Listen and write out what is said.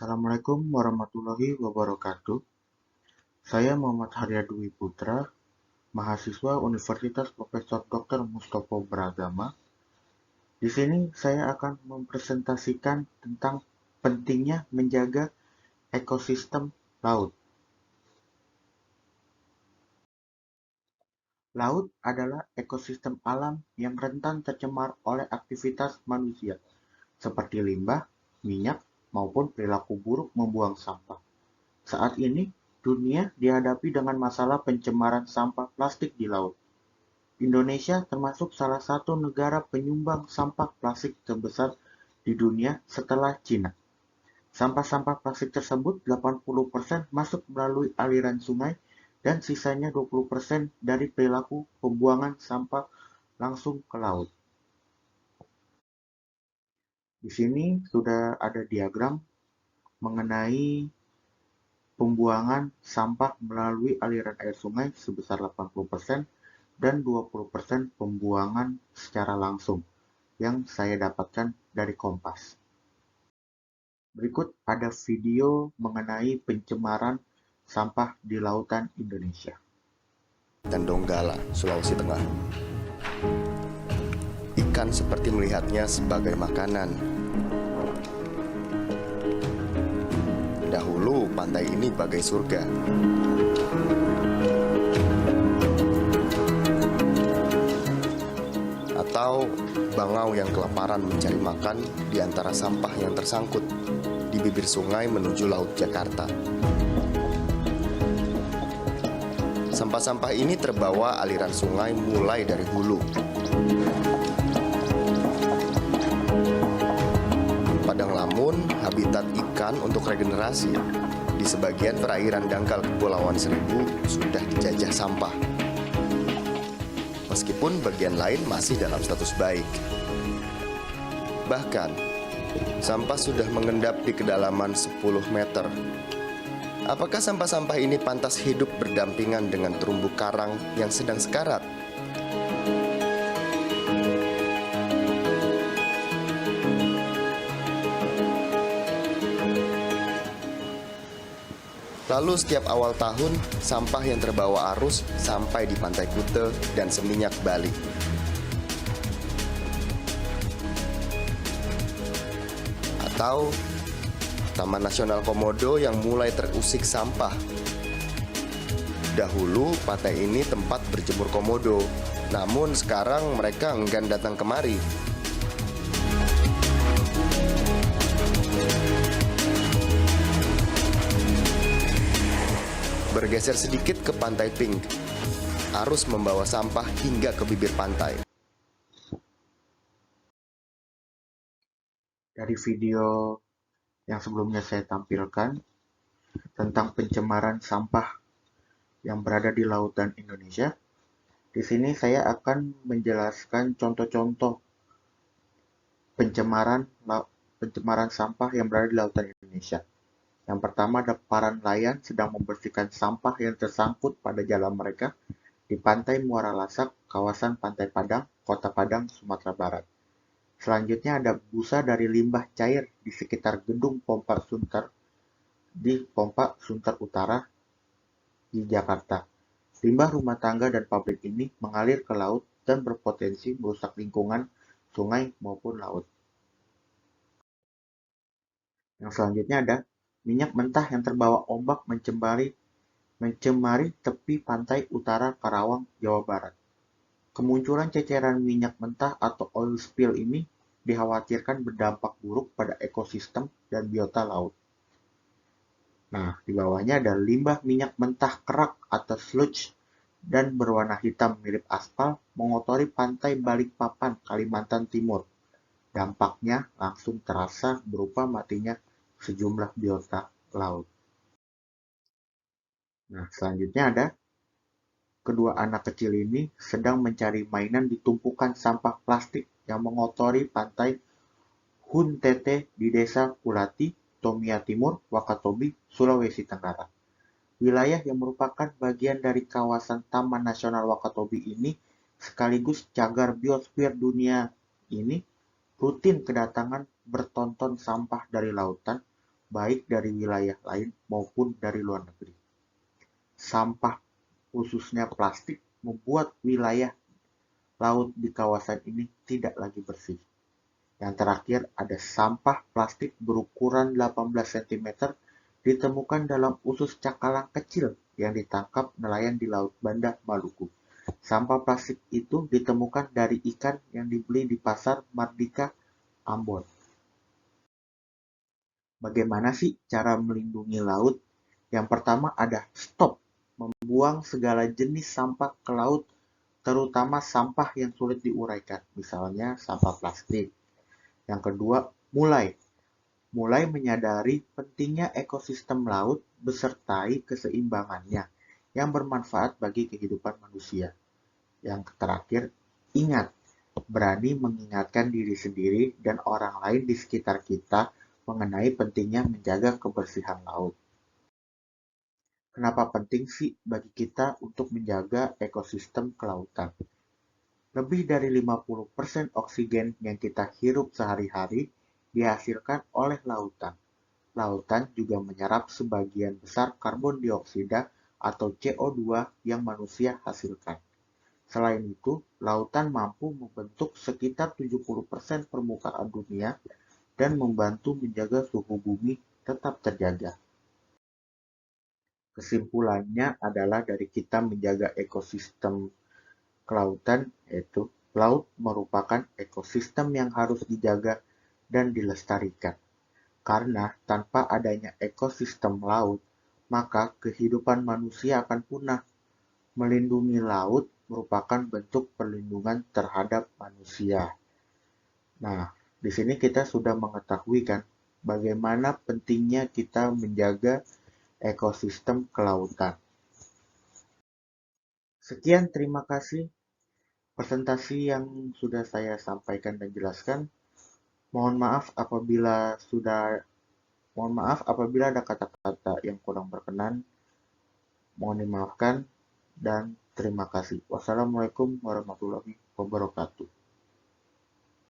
Assalamualaikum warahmatullahi wabarakatuh. Saya Muhammad Haryadwi Putra, mahasiswa Universitas Profesor Dr. Mustopo Beragama. Di sini saya akan mempresentasikan tentang pentingnya menjaga ekosistem laut. Laut adalah ekosistem alam yang rentan tercemar oleh aktivitas manusia, seperti limbah, minyak, maupun perilaku buruk membuang sampah. Saat ini, dunia dihadapi dengan masalah pencemaran sampah plastik di laut. Indonesia termasuk salah satu negara penyumbang sampah plastik terbesar di dunia setelah Cina. Sampah-sampah plastik tersebut 80% masuk melalui aliran sungai dan sisanya 20% dari perilaku pembuangan sampah langsung ke laut. Di sini sudah ada diagram mengenai pembuangan sampah melalui aliran air sungai sebesar 80% dan 20% pembuangan secara langsung yang saya dapatkan dari Kompas. Berikut ada video mengenai pencemaran sampah di lautan Indonesia. Dan Donggala, Sulawesi Tengah. Ikan seperti melihatnya sebagai makanan. Dahulu pantai ini bagai surga. Atau bangau yang kelaparan mencari makan di antara sampah yang tersangkut di bibir sungai menuju Laut Jakarta. Sampah-sampah ini terbawa aliran sungai mulai dari hulu. Padang Lamun, habitat ikan untuk regenerasi. Di sebagian perairan dangkal Kepulauan Seribu sudah dijajah sampah. Meskipun bagian lain masih dalam status baik. Bahkan, sampah sudah mengendap di kedalaman 10 meter. Apakah sampah-sampah ini pantas hidup berdampingan dengan terumbu karang yang sedang sekarat? Lalu setiap awal tahun, sampah yang terbawa arus sampai di Pantai Kute dan Seminyak, Bali. Atau Taman Nasional Komodo yang mulai terusik sampah. Dahulu pantai ini tempat berjemur komodo, namun sekarang mereka enggan datang kemari. Bergeser sedikit ke Pantai Pink, arus membawa sampah hingga ke bibir pantai. Dari video yang sebelumnya saya tampilkan tentang pencemaran sampah yang berada di lautan Indonesia, di sini saya akan menjelaskan contoh-contoh pencemaran sampah yang berada di lautan Indonesia. Yang pertama ada para nelayan sedang membersihkan sampah yang tersangkut pada jalan mereka di Pantai Muara Lasak, kawasan Pantai Padang, Kota Padang, Sumatera Barat. Selanjutnya ada busa dari limbah cair di sekitar gedung pompa Sunter di Pompa Sunter Utara di Jakarta. Limbah rumah tangga dan pabrik ini mengalir ke laut dan berpotensi merusak lingkungan sungai maupun laut. Yang selanjutnya ada minyak mentah yang terbawa ombak mencemari tepi pantai utara Karawang, Jawa Barat. Kemunculan ceceran minyak mentah atau oil spill ini dikhawatirkan berdampak buruk pada ekosistem dan biota laut. Nah, di bawahnya ada limbah minyak mentah kerak atau sludge dan berwarna hitam mirip aspal mengotori pantai Balikpapan, Kalimantan Timur. Dampaknya langsung terasa berupa matinya sejumlah biota laut. Nah, selanjutnya ada kedua anak kecil ini sedang mencari mainan di tumpukan sampah plastik yang mengotori pantai Huntete di desa Kulati, Tomia Timur, Wakatobi, Sulawesi Tenggara. Wilayah yang merupakan bagian dari kawasan Taman Nasional Wakatobi ini sekaligus cagar biosfer dunia ini rutin kedatangan bertonton sampah dari lautan baik dari wilayah lain maupun dari luar negeri. Sampah, khususnya plastik, membuat wilayah laut di kawasan ini tidak lagi bersih. Yang terakhir, ada sampah plastik berukuran 18 cm ditemukan dalam usus cakalang kecil yang ditangkap nelayan di Laut Banda, Maluku. Sampah plastik itu ditemukan dari ikan yang dibeli di pasar Mardika, Ambon. Bagaimana sih cara melindungi laut? Yang pertama ada stop, membuang segala jenis sampah ke laut, terutama sampah yang sulit diuraikan, misalnya sampah plastik. Yang kedua, mulai menyadari pentingnya ekosistem laut besertai keseimbangannya yang bermanfaat bagi kehidupan manusia. Yang terakhir, ingat, berani mengingatkan diri sendiri dan orang lain di sekitar kita mengenai pentingnya menjaga kebersihan laut. Kenapa penting sih bagi kita untuk menjaga ekosistem kelautan? Lebih dari 50% oksigen yang kita hirup sehari-hari dihasilkan oleh lautan. Lautan juga menyerap sebagian besar karbon dioksida atau CO2 yang manusia hasilkan. Selain itu, lautan mampu membentuk sekitar 70% permukaan dunia dan membantu menjaga suhu bumi tetap terjaga. Kesimpulannya adalah dari kita menjaga ekosistem kelautan, yaitu laut merupakan ekosistem yang harus dijaga dan dilestarikan. Karena tanpa adanya ekosistem laut, maka kehidupan manusia akan punah. Melindungi laut merupakan bentuk perlindungan terhadap manusia. Nah, di sini kita sudah mengetahui kan bagaimana pentingnya kita menjaga ekosistem kelautan. Sekian, terima kasih presentasi yang sudah saya sampaikan dan jelaskan. Mohon maaf apabila ada kata-kata yang kurang berkenan. Mohon dimaafkan dan terima kasih. Wassalamualaikum warahmatullahi wabarakatuh.